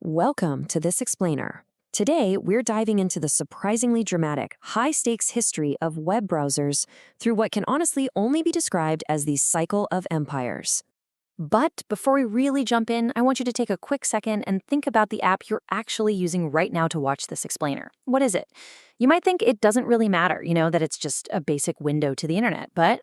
Welcome to This Explainer. Today, we're diving into the surprisingly dramatic, high-stakes history of web browsers through what can honestly only be described as the cycle of empires. But before we really jump in, I want you to take a quick second and think about the app you're actually using right now to watch This Explainer. What is it? You might think it doesn't really matter, that it's just a basic window to the internet, but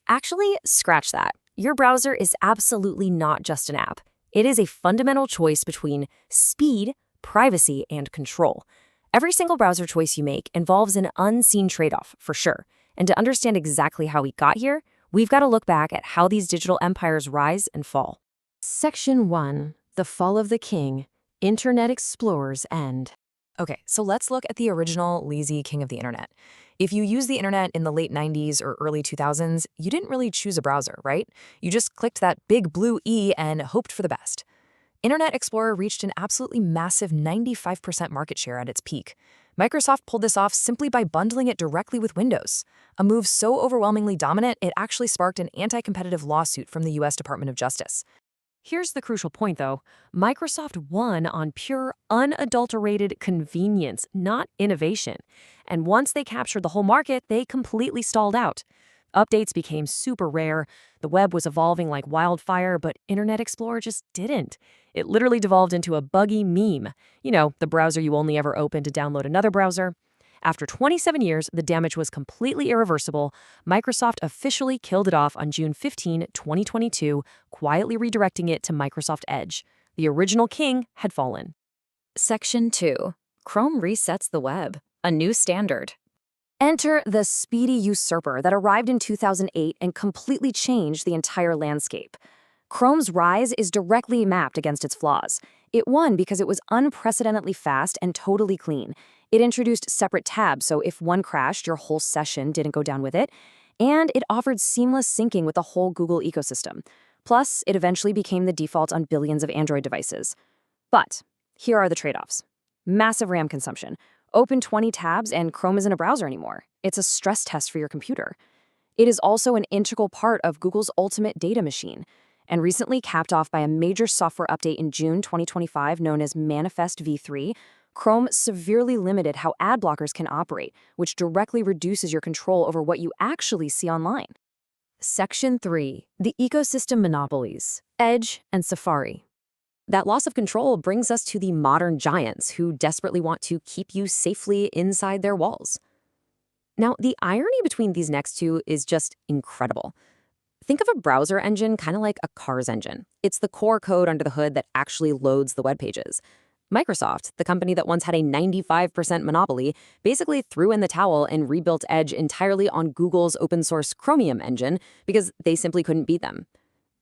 actually, scratch that. Your browser is absolutely not just an app. It is a fundamental choice between speed, privacy, and control. Every single browser choice you make involves an unseen trade-off, for sure. And to understand exactly how we got here, we've got to look back at how these digital empires rise and fall. Section 1. The Fall of the King. Internet Explorer's End. Okay, so let's look at the original lazy king of the internet. If you used the internet in the late 90s or early 2000s, you didn't really choose a browser, right? You just clicked that big blue E and hoped for the best. Internet Explorer reached an absolutely massive 95% market share at its peak. Microsoft pulled this off simply by bundling it directly with Windows, a move so overwhelmingly dominant it actually sparked an anti-competitive lawsuit from the US Department of Justice. Here's the crucial point, though. Microsoft won on pure, unadulterated convenience, not innovation. And once they captured the whole market, they completely stalled out. Updates became super rare, the web was evolving like wildfire, but Internet Explorer just didn't. It literally devolved into a buggy meme. The browser you only ever open to download another browser. After 27 years, the damage was completely irreversible. Microsoft officially killed it off on June 15, 2022, quietly redirecting it to Microsoft Edge. The original king had fallen. Section 2. Chrome resets the web. A new standard. Enter the speedy usurper that arrived in 2008 and completely changed the entire landscape. Chrome's rise is directly mapped against its flaws. It won because it was unprecedentedly fast and totally clean. It introduced separate tabs, so if one crashed, your whole session didn't go down with it. And it offered seamless syncing with the whole Google ecosystem. Plus, it eventually became the default on billions of Android devices. But here are the trade-offs. Massive RAM consumption. Open 20 tabs and Chrome isn't a browser anymore. It's a stress test for your computer. It is also an integral part of Google's ultimate data machine, and recently capped off by a major software update in June 2025 known as Manifest v3, Chrome severely limited how ad blockers can operate, which directly reduces your control over what you actually see online. Section 3. The Ecosystem Monopolies. Edge and Safari. That loss of control brings us to the modern giants who desperately want to keep you safely inside their walls. Now, the irony between these next two is just incredible. Think of a browser engine kind of like a car's engine. It's the core code under the hood that actually loads the web pages. Microsoft, the company that once had a 95% monopoly, basically threw in the towel and rebuilt Edge entirely on Google's open-source Chromium engine because they simply couldn't beat them.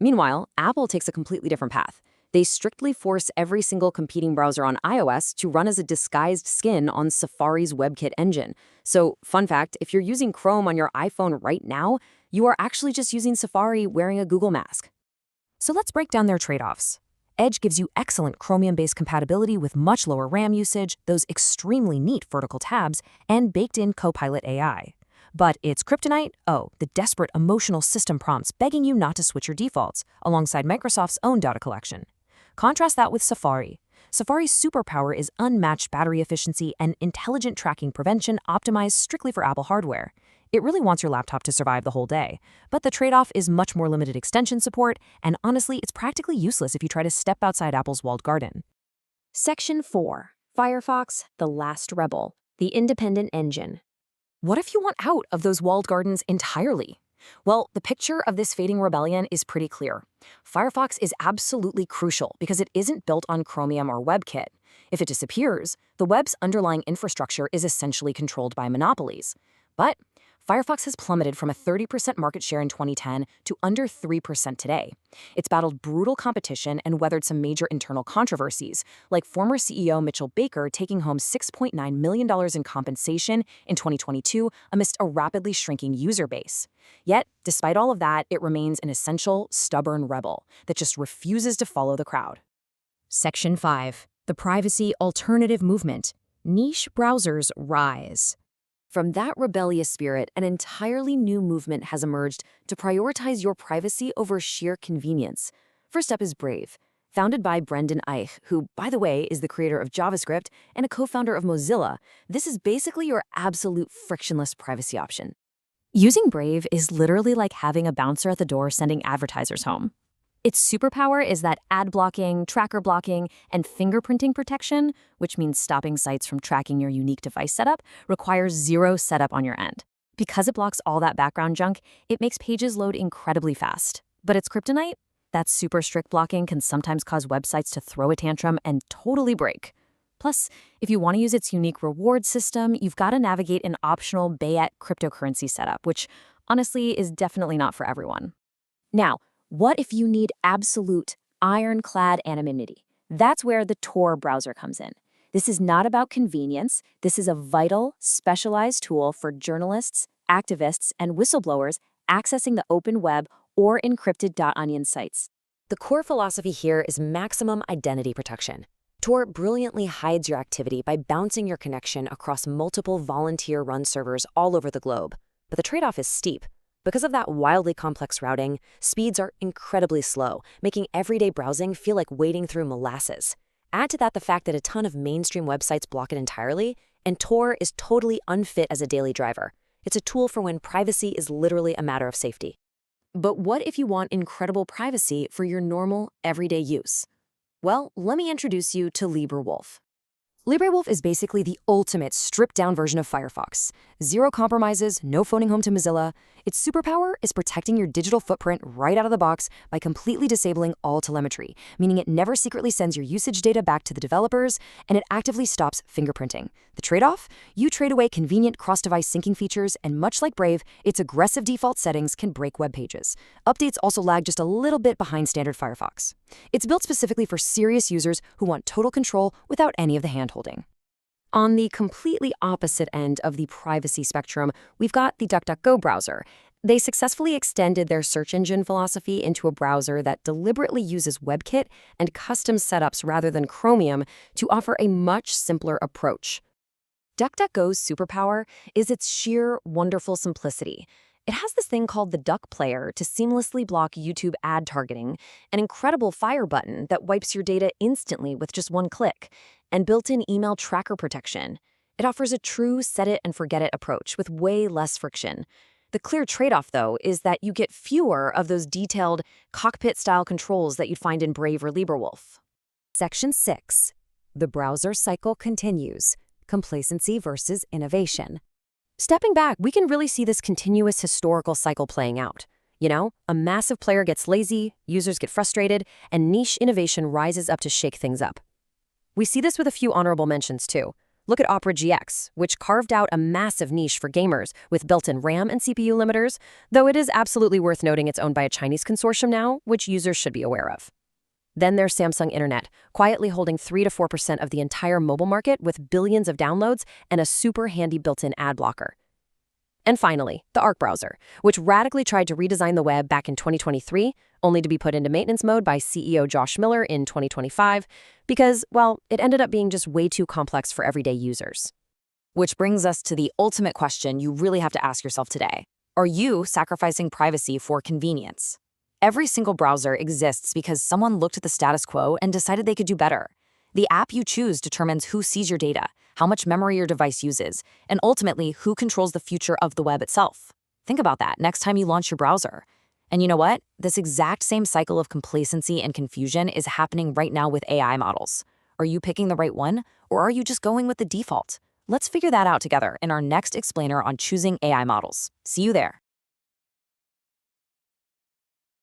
Meanwhile, Apple takes a completely different path. They strictly force every single competing browser on iOS to run as a disguised skin on Safari's WebKit engine. So, fun fact, if you're using Chrome on your iPhone right now, you are actually just using Safari wearing a Google mask. So let's break down their trade-offs. Edge gives you excellent Chromium-based compatibility with much lower RAM usage, those extremely neat vertical tabs, and baked-in Copilot AI. But its kryptonite? Oh, the desperate emotional system prompts begging you not to switch your defaults, alongside Microsoft's own data collection. Contrast that with Safari. Safari's superpower is unmatched battery efficiency and intelligent tracking prevention optimized strictly for Apple hardware. It really wants your laptop to survive the whole day, but the trade-off is much more limited extension support, and honestly, it's practically useless if you try to step outside Apple's walled garden. Section 4. Firefox, the Last Rebel, the Independent Engine. What if you want out of those walled gardens entirely? Well, the picture of this fading rebellion is pretty clear. Firefox is absolutely crucial because it isn't built on Chromium or WebKit. If it disappears, the web's underlying infrastructure is essentially controlled by monopolies. But Firefox has plummeted from a 30% market share in 2010 to under 3% today. It's battled brutal competition and weathered some major internal controversies, like former CEO Mitchell Baker taking home $6.9 million in compensation in 2022 amidst a rapidly shrinking user base. Yet, despite all of that, it remains an essential, stubborn rebel that just refuses to follow the crowd. Section 5. The Privacy Alternative Movement. Niche browsers rise. From that rebellious spirit, an entirely new movement has emerged to prioritize your privacy over sheer convenience. First up is Brave. Founded by Brendan Eich, who, by the way, is the creator of JavaScript and a co-founder of Mozilla, this is basically your absolute frictionless privacy option. Using Brave is literally like having a bouncer at the door sending advertisers home. Its superpower is that ad blocking, tracker blocking, and fingerprinting protection, which means stopping sites from tracking your unique device setup, requires zero setup on your end. Because it blocks all that background junk, it makes pages load incredibly fast. But its kryptonite? That super strict blocking can sometimes cause websites to throw a tantrum and totally break. Plus, if you want to use its unique reward system, you've got to navigate an optional Bayet cryptocurrency setup, which honestly is definitely not for everyone. Now, what if you need absolute ironclad anonymity? That's where the Tor browser comes in. This is not about convenience. This is a vital, specialized tool for journalists, activists, and whistleblowers accessing the open web or encrypted .onion sites. The core philosophy here is maximum identity protection. Tor brilliantly hides your activity by bouncing your connection across multiple volunteer-run servers all over the globe. But the trade-off is steep. Because of that wildly complex routing, speeds are incredibly slow, making everyday browsing feel like wading through molasses. Add to that the fact that a ton of mainstream websites block it entirely, and Tor is totally unfit as a daily driver. It's a tool for when privacy is literally a matter of safety. But what if you want incredible privacy for your normal, everyday use? Well, let me introduce you to LibreWolf. LibreWolf is basically the ultimate stripped-down version of Firefox. Zero compromises, no phoning home to Mozilla. Its superpower is protecting your digital footprint right out of the box by completely disabling all telemetry, meaning it never secretly sends your usage data back to the developers, and it actively stops fingerprinting. The trade-off? You trade away convenient cross-device syncing features, and much like Brave, its aggressive default settings can break web pages. Updates also lag just a little bit behind standard Firefox. It's built specifically for serious users who want total control without any of the hand-holding. On the completely opposite end of the privacy spectrum, we've got the DuckDuckGo browser. They successfully extended their search engine philosophy into a browser that deliberately uses WebKit and custom setups rather than Chromium to offer a much simpler approach. DuckDuckGo's superpower is its sheer, wonderful simplicity. It has this thing called the Duck Player to seamlessly block YouTube ad targeting, an incredible fire button that wipes your data instantly with just one click, and built-in email tracker protection. It offers a true set-it-and-forget-it approach with way less friction. The clear trade-off, though, is that you get fewer of those detailed cockpit-style controls that you'd find in Brave or LibreWolf. Section 6. The browser cycle continues. Complacency versus innovation. Stepping back, we can really see this continuous historical cycle playing out. You know, a massive player gets lazy, users get frustrated, and niche innovation rises up to shake things up. We see this with a few honorable mentions, too. Look at Opera GX, which carved out a massive niche for gamers with built-in RAM and CPU limiters, though it is absolutely worth noting it's owned by a Chinese consortium now, which users should be aware of. Then there's Samsung Internet, quietly holding 3 to 4% of the entire mobile market with billions of downloads and a super handy built-in ad blocker. And finally, the Arc browser, which radically tried to redesign the web back in 2023, only to be put into maintenance mode by CEO Josh Miller in 2025, because, well, it ended up being just way too complex for everyday users. Which brings us to the ultimate question you really have to ask yourself today. Are you sacrificing privacy for convenience? Every single browser exists because someone looked at the status quo and decided they could do better. The app you choose determines who sees your data, how much memory your device uses, and ultimately who controls the future of the web itself. Think about that next time you launch your browser. And you know what? This exact same cycle of complacency and confusion is happening right now with AI models. Are you picking the right one, or are you just going with the default? Let's figure that out together in our next explainer on choosing AI models. See you there.